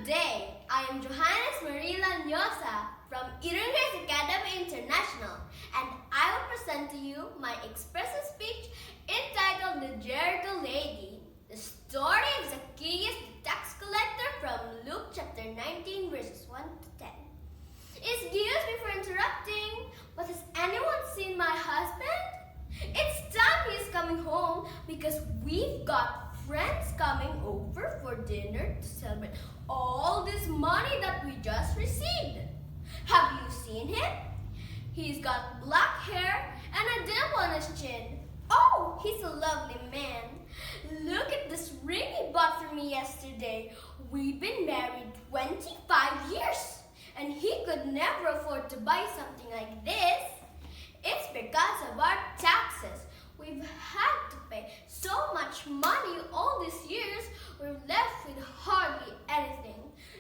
day, I am Johannes Marila Nyosa from Irungrace Academy International, and I will present to you my expressive speech entitled The Jericho Lady, the story of Zacchaeus the tax collector from Luke chapter 19 verses 1 to 10. Excuse me for interrupting, but has anyone seen my husband? It's time he is coming home because we've got friends coming over for dinner to celebrate all this money that we just received. Have you seen him? He's got black hair and a dimple on his chin. Oh, he's a lovely man. Look at this ring he bought for me yesterday. We've been married 25 years, and he could never afford to buy something like this. It's because of our taxes. We've had to pay so much money all these years, we're left with hardly anything.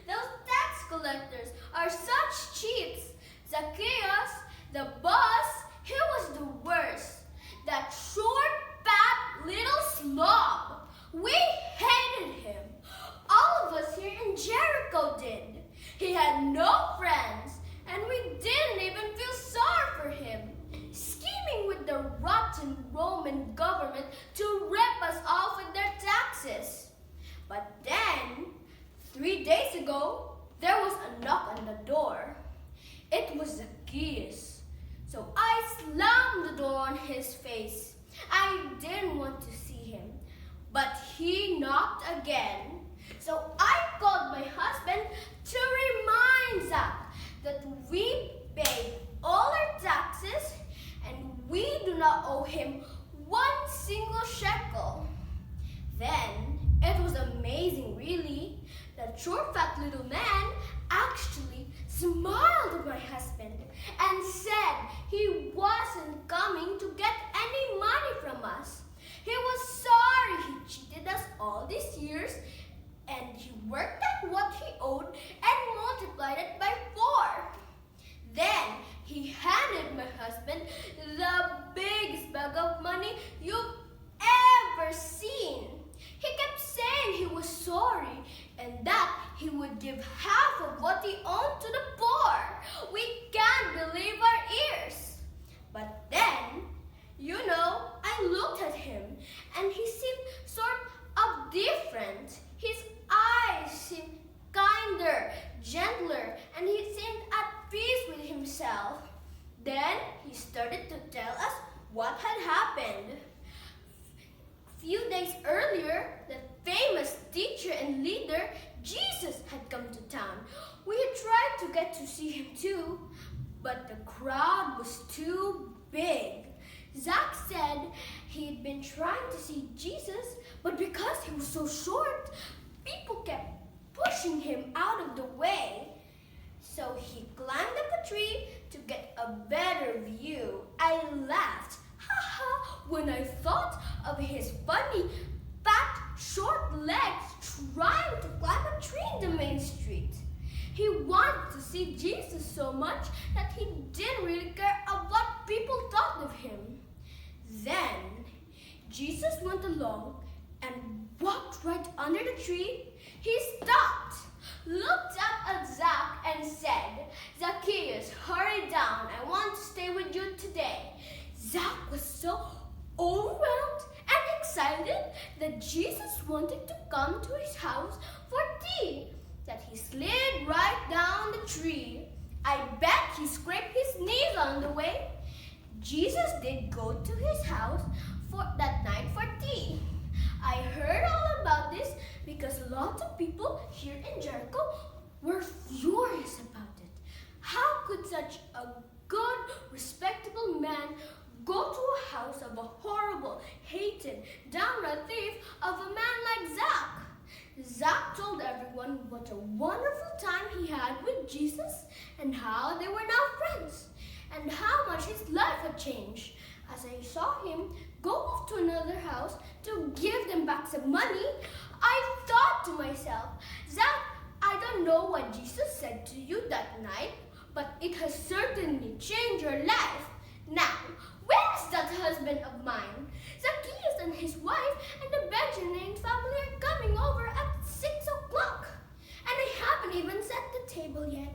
Those tax collectors are such cheats. Zacchaeus, the boss, he was the worst. That short, fat, little slob. We hated him. All of us here in Jericho did. He had no friends, and we didn't even feel sorry for him. Scheming with the rotten Roman government to rip us off with their taxes. But then, 3 days ago, there was a knock on the door. It was Zacchaeus. So I slammed the door on his face. I didn't want to see him, but he knocked again. So I called my husband to remind Zach that we paid all our taxes and we do not owe him one single shekel. Then, it was amazing really. That short fat little man actually smiled at my husband and said he wasn't coming to get any money from us. He was sorry he cheated us all these years, and he worked out what he owed and multiplied it by 4. Then he handed my husband the biggest bag of money you've ever seen. He kept saying he was sorry and that he would give half of what he owned to the poor. We can't believe our ears. But then, I looked at him and he seemed sort of different. His eyes seemed kinder, gentler, and he seemed at peace with himself. Then he started to tell us what had happened. Few days earlier, the famous teacher and leader, Jesus, had come to town. We had tried to get to see him too, but the crowd was too big. Zach said he'd been trying to see Jesus, but because he was so short, people kept pushing him out of the way. So he climbed up a tree to get a better view. I laughed, when I thought of his funny, fat, short legs trying to climb a tree in the main street. He wanted to see Jesus so much that he didn't really care about what people thought of him. Then, Jesus went along and walked right under the tree. He stopped, looked up at Zach and said, "Zacchaeus, hurry down. I want to stay with you today." Zach was so overwhelmed and excited that Jesus wanted to come to his house for tea that he slid right down the tree. I bet he scraped his knees on the way. Jesus did go to his house that night for tea. I heard all about this because lots of people here in Jericho were furious about it. How could such a good, respectable man go to a house of a horrible, hated, downright thief of a man like Zach? Zach told everyone what a wonderful time he had with Jesus and how they were now friends and how much his life had changed. As I saw him go off to another house to give them back some money, I thought to myself, "Zach, I don't know what Jesus said to you that night, but it has certainly changed your life. Now, where's that husband of mine? Zacchaeus and his wife and the Benjamin family are coming over at 6 o'clock. And I even set the table yet.